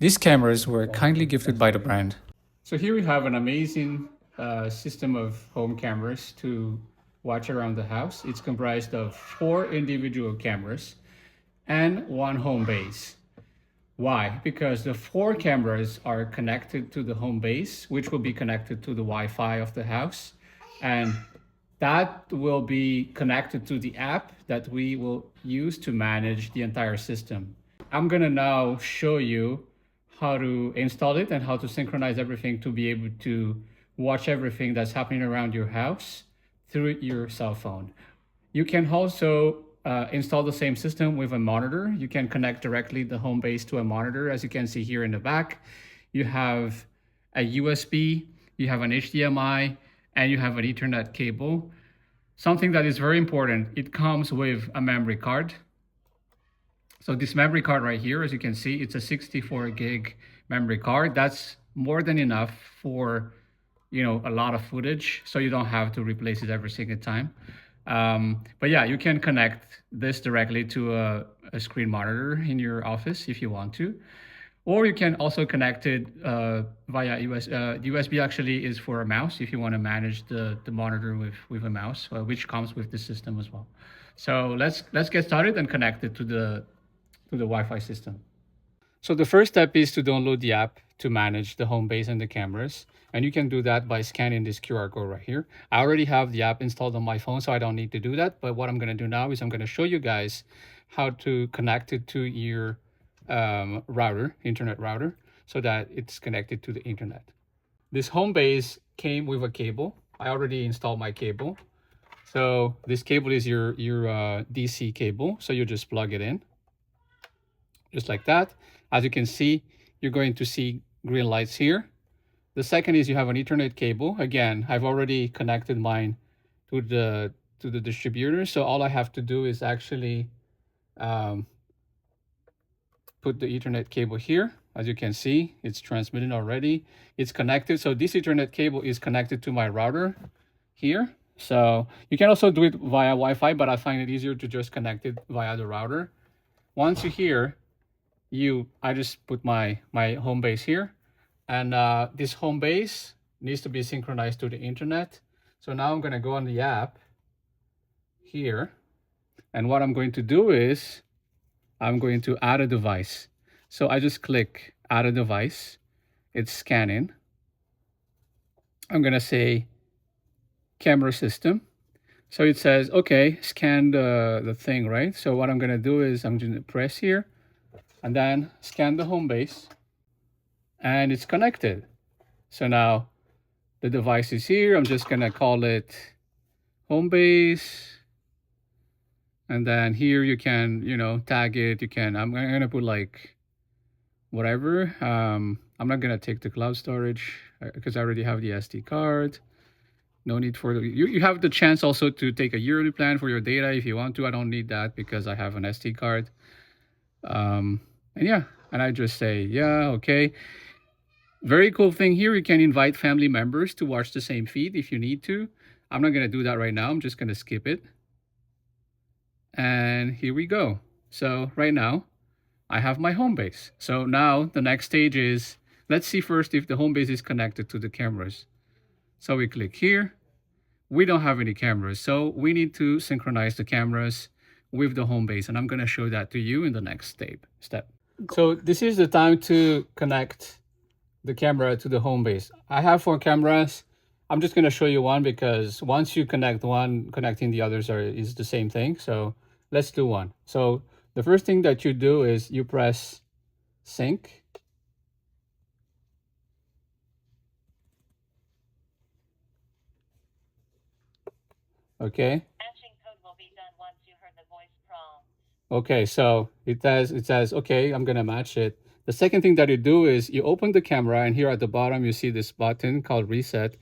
These cameras were kindly gifted by the brand. So here we have an amazing system of home cameras to watch around the house. It's comprised of 4 individual cameras and 1 home base. Why? Because the 4 cameras are connected to the home base, which will be connected to the Wi-Fi of the house. And that will be connected to the app that we will use to manage the entire system. I'm gonna now show you how to install it and how to synchronize everything to be able to watch everything that's happening around your house through your cell phone. You can also install the same system with a monitor. You can connect directly the home base to a monitor. As you can see here in the back, you have a USB, you have an HDMI, and you have an Ethernet cable. Something that is very important, it comes with a memory card. So this memory card right here, as you can see, it's a 64 gig memory card. That's more than enough for, a lot of footage, so you don't have to replace it every single time. But yeah, you can connect this directly to a screen monitor in your office if you want to. Or you can also connect it via USB. USB actually is for a mouse if you want to manage the monitor with a mouse, which comes with the system as well. So let's get started and connect it to the Wi-Fi system. So the first step is to download the app to manage the home base and the cameras. And you can do that by scanning this QR code right here. I already have the app installed on my phone, so I don't need to do that. But what I'm going to do now is I'm going to show you guys how to connect it to your router, internet router, so that it's connected to the internet. This home base came with a cable. I already installed my cable. So this cable is your DC cable. So you just plug it in, just like that. As you can see, you're going to see green lights here. The second is you have an Ethernet cable. Again, I've already connected mine to the distributor. So all I have to do is actually put the Ethernet cable here. As you can see, it's transmitting already. It's connected. So this Ethernet cable is connected to my router here. So you can also do it via Wi-Fi, but I find it easier to just connect it via the router. Once you're here, I just put my home base here, and this home base needs to be synchronized to the internet. So now I'm going to go on the app here, and what I'm going to do is I'm going to add a device. So I just click add a device. It's scanning. I'm going to say camera system. So it says, okay, scan the thing, right? So what I'm going to do is I'm going to press here and then scan the home base, and it's connected. So now the device is here. I'm just gonna call it home base, and then here you can tag it. I'm gonna put like whatever. I'm not gonna take the cloud storage because I already have the SD card. No need for you have the chance also to take a yearly plan for your data if you want to. I don't need that because I have an SD card. And yeah, and I just say, yeah, okay. Very cool thing here, you can invite family members to watch the same feed if you need to. I'm not going to do that right now. I'm just going to skip it. And here we go. So right now, I have my home base. So now the next stage is, let's see first if the home base is connected to the cameras. So we click here. We don't have any cameras, so we need to synchronize the cameras with the home base, and I'm going to show that to you in the next step. So this is the time to connect the camera to the home base. I have 4 cameras. I'm just going to show you one because once you connect one, connecting the others is the same thing. So let's do one. So the first thing that you do is you press sync. Okay. Okay, so it says, okay, I'm gonna match it. The second thing that you do is you open the camera, and here at the bottom, you see this button called reset.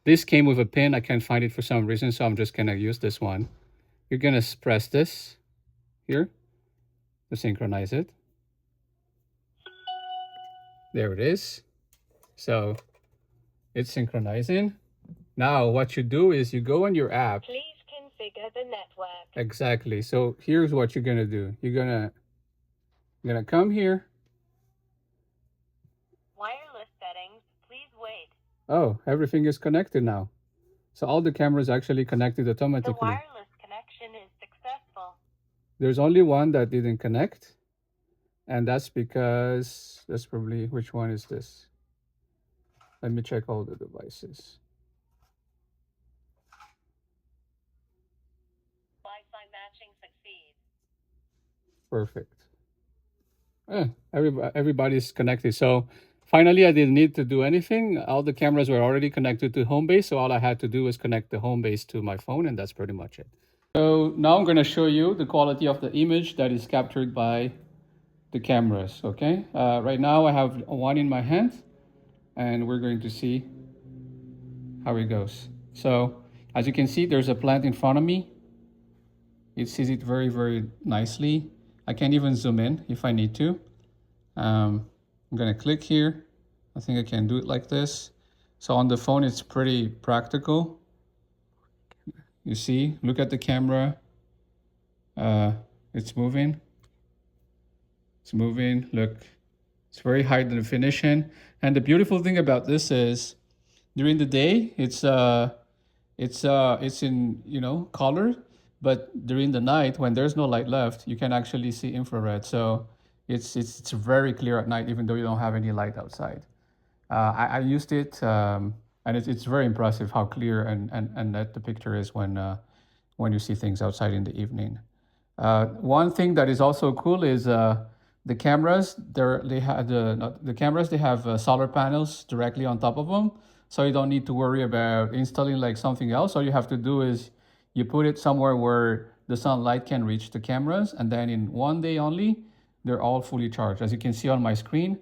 This came with a pin. I can't find it for some reason, so I'm just gonna use this one. You're gonna press this here to synchronize it. There it is. So it's synchronizing. Now what you do is you go on your app. Please configure the network. Exactly. So here's what you're gonna do. You're gonna come here, Oh, everything is connected now. So all the cameras actually connected The automatically. wireless connection is successful. There's only one that didn't connect, and that's because that's probably, which one is this? Let me check all the devices. Wi-Fi matching succeeds. Perfect. Everybody's connected. So finally, I didn't need to do anything. All the cameras were already connected to home base. So all I had to do was connect the home base to my phone, and that's pretty much it. So now I'm going to show you the quality of the image that is captured by the cameras. Okay. Right now I have one in my hand, and we're going to see how it goes. So as you can see, there's a plant in front of me. It sees it very, very nicely. I can even zoom in if I need to. I'm gonna click here. I think I can do it like this. So on the phone, it's pretty practical. You see, look at the camera. It's moving. It's moving. Look, it's very high definition. And the beautiful thing about this is, during the day, it's in, you know, color, but during the night when there's no light left, you can actually see infrared. So it's very clear at night, even though you don't have any light outside. I used it, and it's very impressive how clear and net the picture is when you see things outside in the evening. One thing that is also cool is the cameras. They have the cameras. They have solar panels directly on top of them, so you don't need to worry about installing like something else. All you have to do is you put it somewhere where the sunlight can reach the cameras, and then in one day only, they're all fully charged. As you can see on my screen,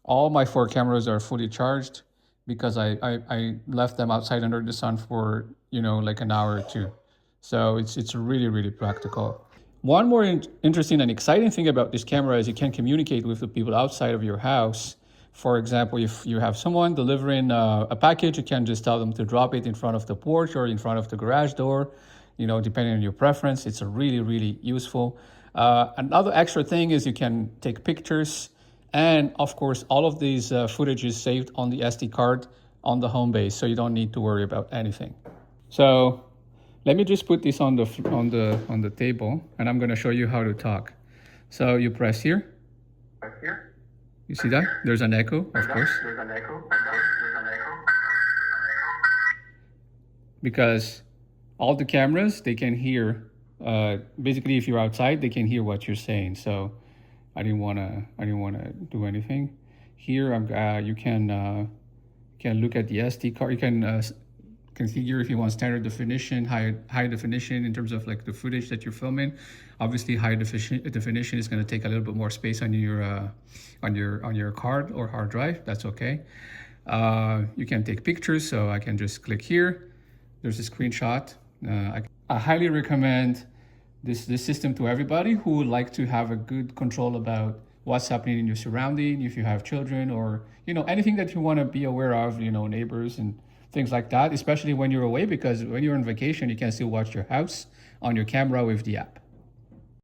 all my 4 cameras are fully charged because I left them outside under the sun for, you know, like an hour or two. So it's really, really practical. One more interesting and exciting thing about this camera is you can communicate with the people outside of your house. For example, if you have someone delivering a package, you can just tell them to drop it in front of the porch or in front of the garage door, you know, depending on your preference. It's a really, really useful. Another extra thing is you can take pictures, and of course, all of these footage is saved on the SD card on the home base, so you don't need to worry about anything. So let me just put this on the table, and I'm going to show you how to talk. So you press here. You see that? There's an echo, of course. Because all the cameras, they can hear. Basically, if you're outside, they can hear what you're saying. So I didn't wanna do anything. Here, you can look at the SD card. You can configure if you want standard definition, high definition in terms of like the footage that you're filming. Obviously, high definition is going to take a little bit more space on your card or hard drive. That's okay. You can take pictures, so I can just click here. There's a screenshot. I highly recommend this system to everybody who would like to have a good control about what's happening in your surrounding, if you have children or, you know, anything that you want to be aware of, you know, neighbors and things like that, especially when you're away, because when you're on vacation, you can still watch your house on your camera with the app.